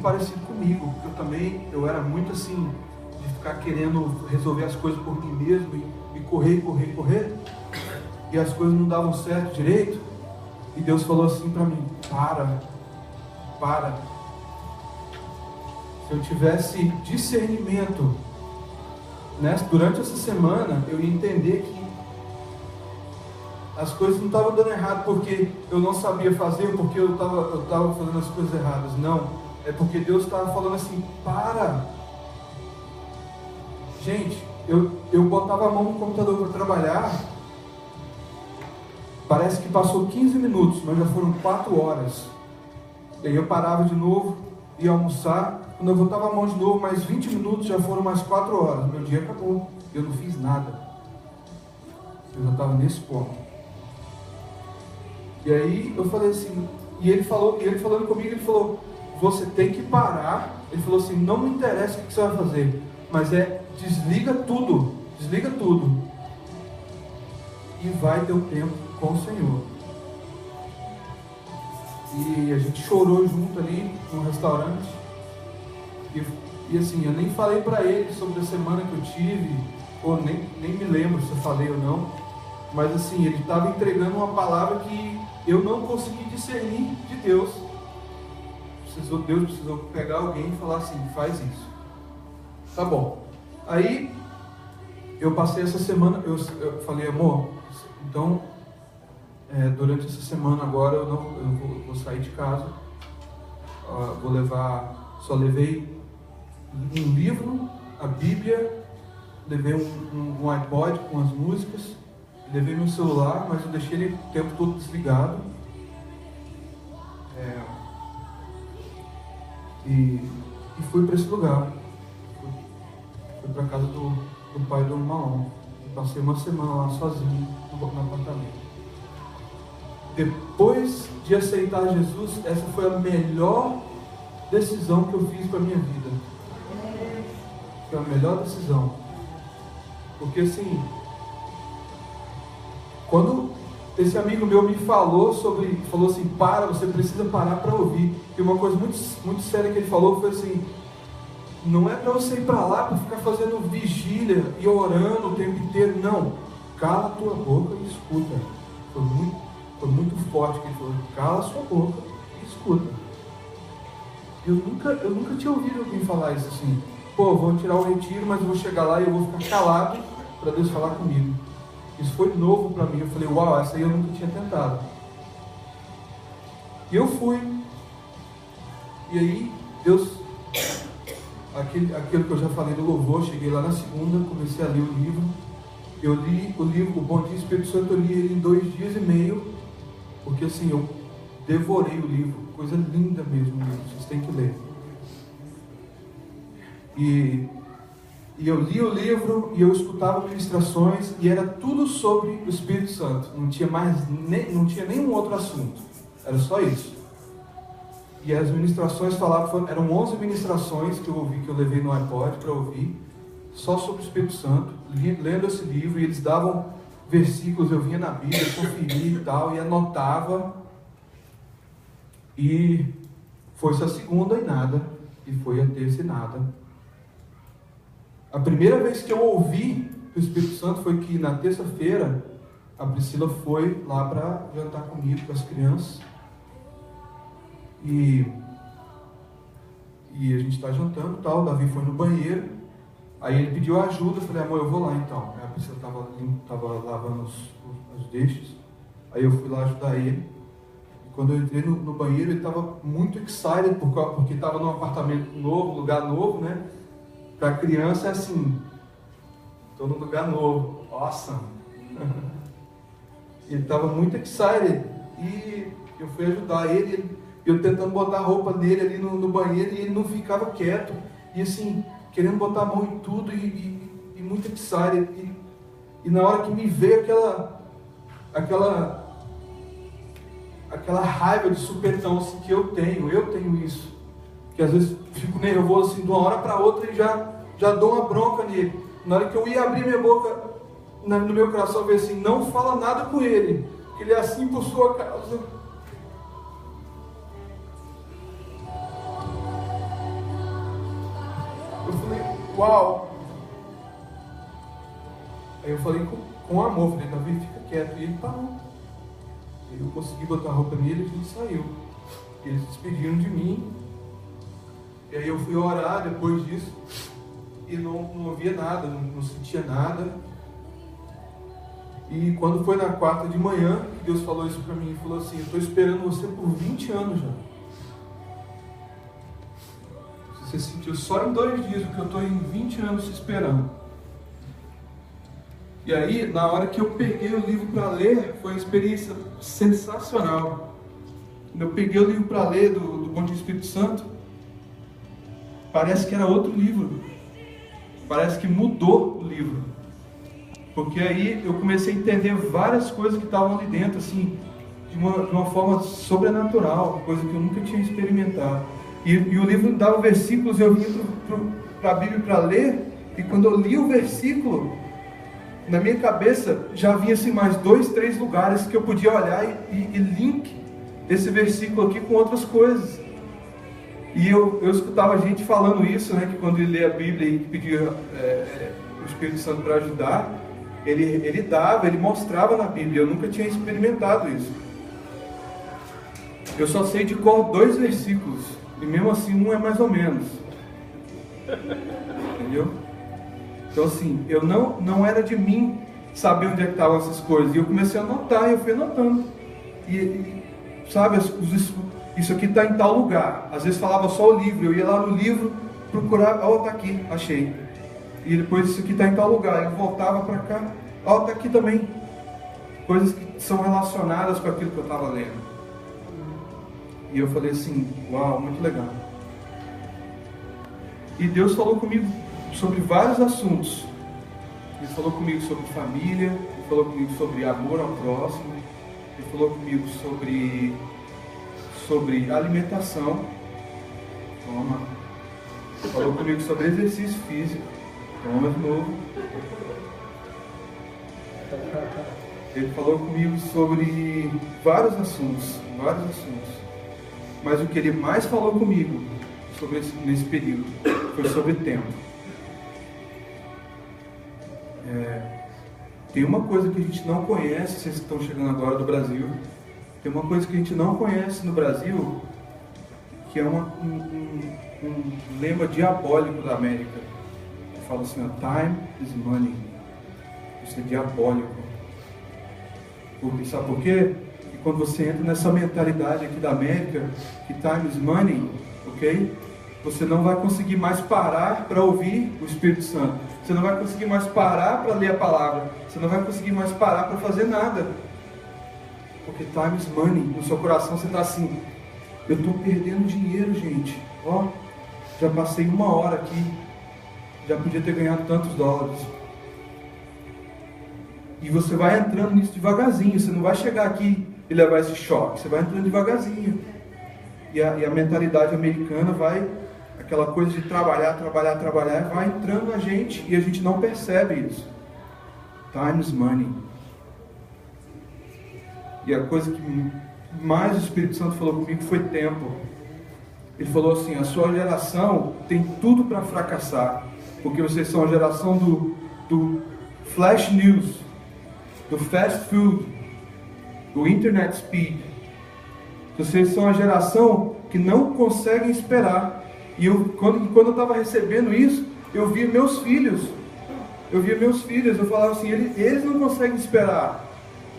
parecido comigo, porque eu era muito assim, de ficar querendo resolver as coisas por mim mesmo e correr, e as coisas não davam certo direito. E Deus falou assim para mim: para. Se eu tivesse discernimento, né, durante essa semana, eu ia entender que as coisas não estavam dando errado porque eu não sabia fazer, porque eu estava fazendo as coisas erradas. Não, é porque Deus estava falando assim: para. Gente, eu botava a mão no computador para trabalhar, parece que passou 15 minutos, mas já foram 4 horas. E aí eu parava de novo, ia almoçar, quando eu botava a mão de novo, mais 20 minutos, já foram mais 4 horas. Meu dia acabou, eu não fiz nada. Eu já estava nesse ponto. E aí eu falei assim, e ele falando comigo, ele falou: você tem que parar. Ele falou assim: não me interessa o que você vai fazer, mas desliga tudo, e vai ter um tempo com o Senhor. E a gente chorou junto ali no restaurante, e assim, eu nem falei para ele sobre a semana que eu tive, ou nem me lembro se eu falei ou não, mas assim, ele estava entregando uma palavra que eu não consegui discernir de Deus. Deus precisou pegar alguém e falar assim: faz isso. Tá bom. Aí eu passei essa semana, eu falei: amor, então durante essa semana agora eu vou sair de casa, só levei um livro, a Bíblia, levei um iPod com as músicas, levei meu celular, mas eu deixei ele o tempo todo desligado. E fui para esse lugar. Fui para a casa do pai do Malon. Passei uma semana lá sozinho no apartamento. Depois de aceitar Jesus, essa foi a melhor decisão que eu fiz para a minha vida. Foi a melhor decisão. Porque assim, quando esse amigo meu me falou assim: você precisa parar para ouvir. E uma coisa muito, muito séria que ele falou foi assim: não é para você ir para lá para ficar fazendo vigília e orando o tempo inteiro. Não, cala a tua boca e escuta. Foi muito forte que ele falou: cala a sua boca e escuta. Eu nunca tinha ouvido alguém falar isso assim: vou tirar o retiro, mas eu vou chegar lá e eu vou ficar calado para Deus falar comigo. Isso foi novo para mim. Eu falei: uau, essa aí eu nunca tinha tentado. E eu fui. E aí, Deus, aquilo que eu já falei do louvor, cheguei lá na segunda, comecei a ler o livro. Eu li o livro, o Bom Dia Espírito Santo, eu li ele em 2 dias e meio, porque assim, eu devorei o livro. Coisa linda mesmo, vocês têm que ler. E eu li o livro e eu escutava ministrações e era tudo sobre o Espírito Santo. Não tinha nenhum outro assunto. Era só isso. E as ministrações eram 11 ministrações que eu ouvi, que eu levei no iPod para ouvir, só sobre o Espírito Santo, lendo esse livro, e eles davam versículos, eu vinha na Bíblia, conferia e tal, e anotava. E foi-se a segunda e nada, e foi a terça e nada. A primeira vez que eu ouvi o Espírito Santo foi que na terça-feira a Priscila foi lá para jantar comigo, com as crianças. E a gente está jantando e tal, o Davi foi no banheiro, aí ele pediu ajuda, eu falei: amor, eu vou lá então. Aí a Priscila estava lavando os deixos, aí eu fui lá ajudar ele. E quando eu entrei no banheiro, ele estava muito excited, porque estava num apartamento novo, lugar novo, né? Para criança é assim: estou num lugar novo, awesome. Ele estava muito excited, e eu fui ajudar ele, eu tentando botar a roupa dele ali no banheiro, e ele não ficava quieto, e assim, querendo botar a mão em tudo, e muito excited, e na hora que me veio aquela raiva de supetão assim, que eu tenho isso, que às vezes fico nervoso assim, de uma hora para outra, e já dou uma bronca nele. Na hora que eu ia abrir minha boca, no meu coração veio assim: não fala nada com ele, que ele é assim por sua causa. Eu falei, uau! Aí eu falei com amor, falei, Davi, fica quieto. E ele parou. Eu consegui botar a roupa nele e a gente saiu. Eles se despediram de mim. E aí eu fui orar depois disso. E não ouvia nada, não sentia nada. E quando foi na quarta de manhã, Deus falou isso para mim. Ele falou assim, eu estou esperando você por 20 anos já. Você sentiu só em 2 dias o que eu estou em 20 anos te esperando. E aí, na hora que eu peguei o livro para ler, foi uma experiência sensacional. Quando eu peguei o livro para ler do Bom Dia Espírito Santo, parece que era outro livro. Parece que mudou o livro. Porque aí eu comecei a entender várias coisas que estavam ali dentro, assim, de uma forma sobrenatural, coisa que eu nunca tinha experimentado. E o livro dava versículos, eu vinha para a Bíblia para ler, e quando eu li o versículo, na minha cabeça já vinha assim, mais 2, 3 lugares que eu podia olhar e link esse versículo aqui com outras coisas. E eu escutava gente falando isso, né, que quando ele lê a Bíblia e pedia o Espírito Santo para ajudar, ele mostrava na Bíblia. Eu nunca tinha experimentado isso. Eu só sei de cor 2 versículos, e mesmo assim um é mais ou menos. Entendeu? Então assim, eu não era de mim saber onde é que estavam essas coisas. E eu comecei a anotar, e eu fui anotando. E sabe, isso aqui está em tal lugar. Às vezes falava só o livro, eu ia lá no livro procurar, está aqui, achei. E depois isso aqui está em tal lugar. Eu voltava para cá, está aqui também. Coisas que são relacionadas com aquilo que eu estava lendo. E eu falei assim, uau, muito legal. E Deus falou comigo sobre vários assuntos. Ele falou comigo sobre família, ele falou comigo sobre amor ao próximo, ele falou comigo sobre alimentação. Toma. Ele falou comigo sobre exercício físico. Toma de novo. Ele falou comigo sobre vários assuntos. Mas o que ele mais falou comigo nesse período foi sobre tempo. Tem uma coisa que a gente não conhece, vocês estão chegando agora do Brasil, tem uma coisa que a gente não conhece no Brasil, que é um lema diabólico da América. Fala assim, time is money. Isso é diabólico. Sabe por quê? Porque quando você entra nessa mentalidade aqui da América, que time is money, ok? Você não vai conseguir mais parar para ouvir o Espírito Santo. Você não vai conseguir mais parar para ler a palavra. Você não vai conseguir mais parar para fazer nada. Porque time is money. No seu coração você está assim, eu estou perdendo dinheiro, gente. Ó, já passei 1 hora aqui. Já podia ter ganhado tantos dólares. E você vai entrando nisso devagarzinho. Você não vai chegar aqui e levar esse choque. Você vai entrando devagarzinho. E a mentalidade americana vai, aquela coisa de trabalhar, vai entrando na gente e a gente não percebe isso. Time is money. E a coisa que mais o Espírito Santo falou comigo foi tempo. Ele falou assim, a sua geração tem tudo para fracassar. Porque vocês são a geração do flash news, do fast food, do internet speed. Vocês são a geração que não conseguem esperar. E quando eu estava recebendo isso, eu via meus filhos. Eu falava assim, eles não conseguem esperar.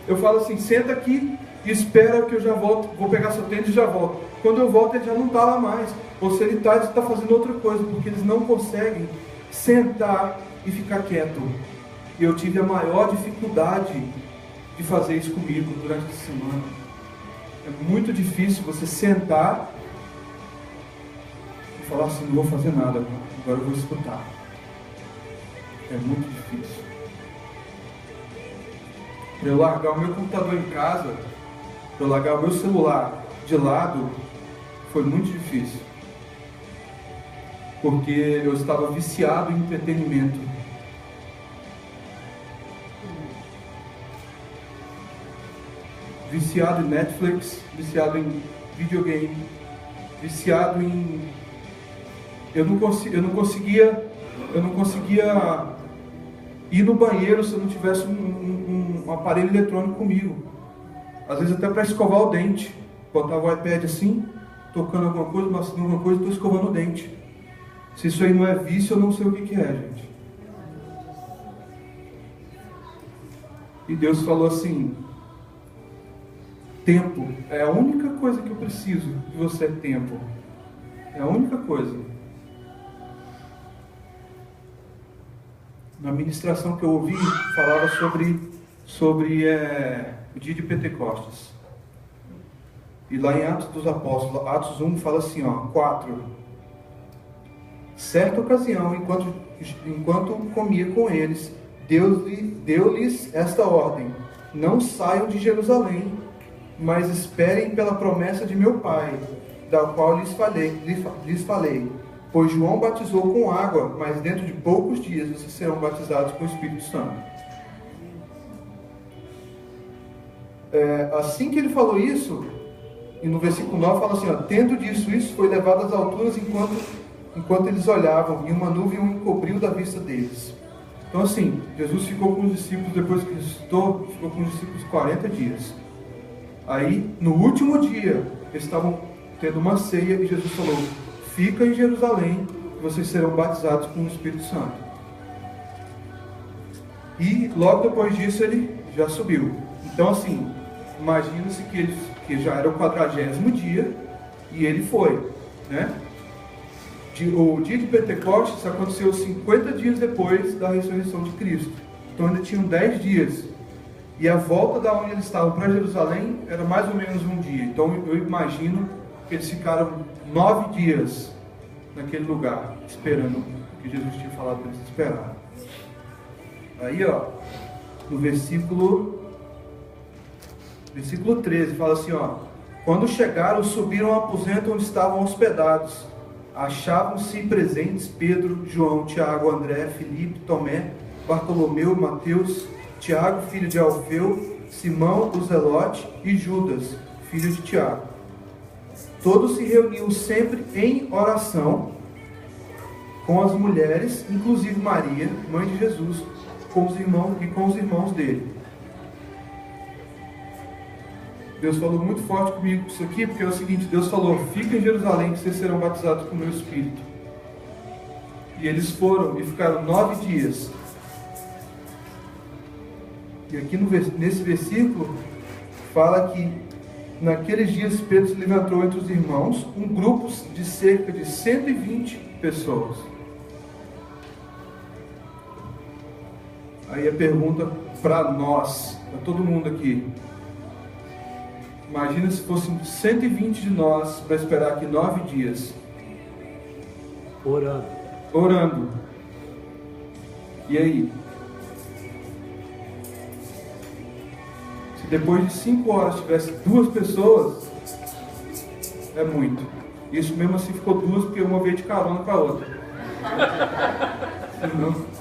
Eu falo assim, senta aqui e espera que eu já volto, vou pegar seu tênis e já volto. Quando eu volto ele já não está lá mais. Ou se ele está fazendo outra coisa, porque eles não conseguem sentar e ficar quieto. E eu tive a maior dificuldade de fazer isso comigo durante a semana. É muito difícil você sentar e falar assim, não vou fazer nada, agora eu vou escutar. É muito difícil. Para eu largar o meu computador em casa, para eu largar o meu celular de lado, foi muito difícil. Porque eu estava viciado em entretenimento. Viciado em Netflix, viciado em videogame, viciado em eu não conseguia ir no banheiro se eu não tivesse um aparelho eletrônico comigo. Às vezes até para escovar o dente. Botava o iPad assim, tocando alguma coisa, maçando alguma coisa, estou escovando o dente. Se isso aí não é vício, eu não sei o que é, gente. E Deus falou assim: tempo é a única coisa que eu preciso de você, é tempo. É a única coisa. Na ministração que eu ouvi, falava sobre o dia de Pentecostes. E lá em Atos dos Apóstolos, Atos 1, fala assim, 4. Certa ocasião, enquanto comia com eles, deu-lhes esta ordem: não saiam de Jerusalém, mas esperem pela promessa de meu Pai, da qual lhes falei. Pois João batizou com água, mas dentro de poucos dias vocês serão batizados com o Espírito Santo. Assim que ele falou isso, e no versículo 9 fala assim, tendo dito isso, foi levado às alturas enquanto eles olhavam, e uma nuvem o encobriu da vista deles. Então assim, Jesus ficou com os discípulos, depois que ressuscitou, ficou com os discípulos 40 dias. Aí, no último dia, eles estavam tendo uma ceia, e Jesus falou: fica em Jerusalém, e vocês serão batizados com o Espírito Santo. E logo depois disso ele já subiu. Então assim, imagina-se que já era o 40º dia, e ele foi, né? O dia de Pentecostes aconteceu 50 dias depois da ressurreição de Cristo. Então ainda tinham 10 dias. E a volta da onde eles estavam para Jerusalém era mais ou menos um dia. Então eu imagino que eles ficaram 9 dias naquele lugar, esperando o que Jesus tinha falado para eles esperar. Aí, no versículo 13, fala assim, quando chegaram, subiram ao aposento onde estavam hospedados. Achavam-se presentes Pedro, João, Tiago, André, Filipe, Tomé, Bartolomeu, Mateus, Tiago, filho de Alfeu, Simão, o Zelote, e Judas, filho de Tiago. Todos se reuniam sempre em oração com as mulheres, inclusive Maria, mãe de Jesus, com os irmãos dele. Deus falou muito forte comigo isso aqui, porque é o seguinte: Deus falou: fica em Jerusalém que vocês serão batizados com o meu Espírito. E eles foram e ficaram 9 dias. E aqui nesse versículo fala que naqueles dias Pedro se levantou entre os irmãos, um grupo de cerca de 120 pessoas. Aí a pergunta para nós, para todo mundo aqui: imagina se fossem 120 de nós para esperar aqui 9 dias. Orando. E aí? Se depois de 5 horas tivesse 2 pessoas, é muito. Isso mesmo assim ficou 2, porque uma veio de carona com a outra. Senão...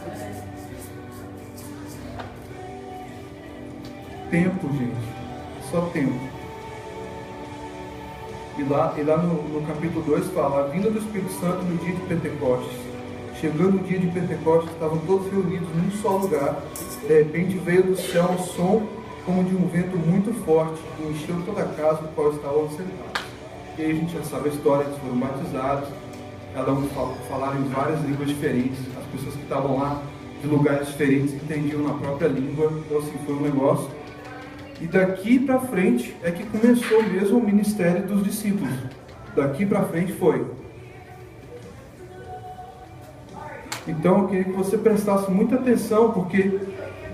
Tempo, gente. Só tempo. E lá no capítulo 2 fala: a vinda do Espírito Santo no dia de Pentecostes. Chegando o dia de Pentecostes, estavam todos reunidos num só lugar. De repente veio do céu um som como de um vento muito forte, e encheu toda a casa no qual estavam sentados. E aí a gente já sabe a história: eles foram batizados, cada um falaram em várias línguas diferentes. As pessoas que estavam lá de lugares diferentes entendiam na própria língua. Então assim, foi um negócio. E daqui para frente é que começou mesmo o ministério dos discípulos. Daqui para frente foi. Então eu queria que você prestasse muita atenção, porque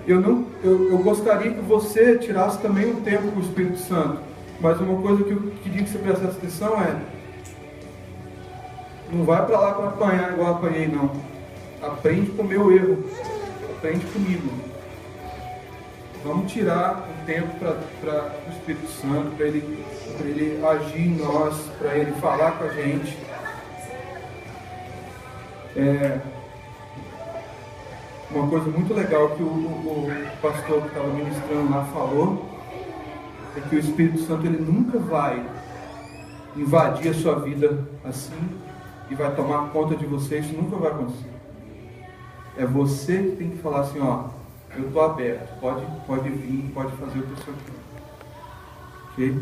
eu gostaria que você tirasse também um tempo com o Espírito Santo. Mas uma coisa que eu queria que você prestasse atenção é: não vai para lá para apanhar igual eu apanhei, não. Aprende com o meu erro. Aprende comigo. Vamos tirar um tempo para o Espírito Santo, para ele agir em nós, para ele falar com a gente. Uma coisa muito legal que o pastor que estava ministrando lá falou é que o Espírito Santo ele nunca vai invadir a sua vida assim e vai tomar conta de você, isso nunca vai acontecer. É você que tem que falar assim, ó, eu estou aberto, pode vir, pode fazer o que o Senhor quer. Ok?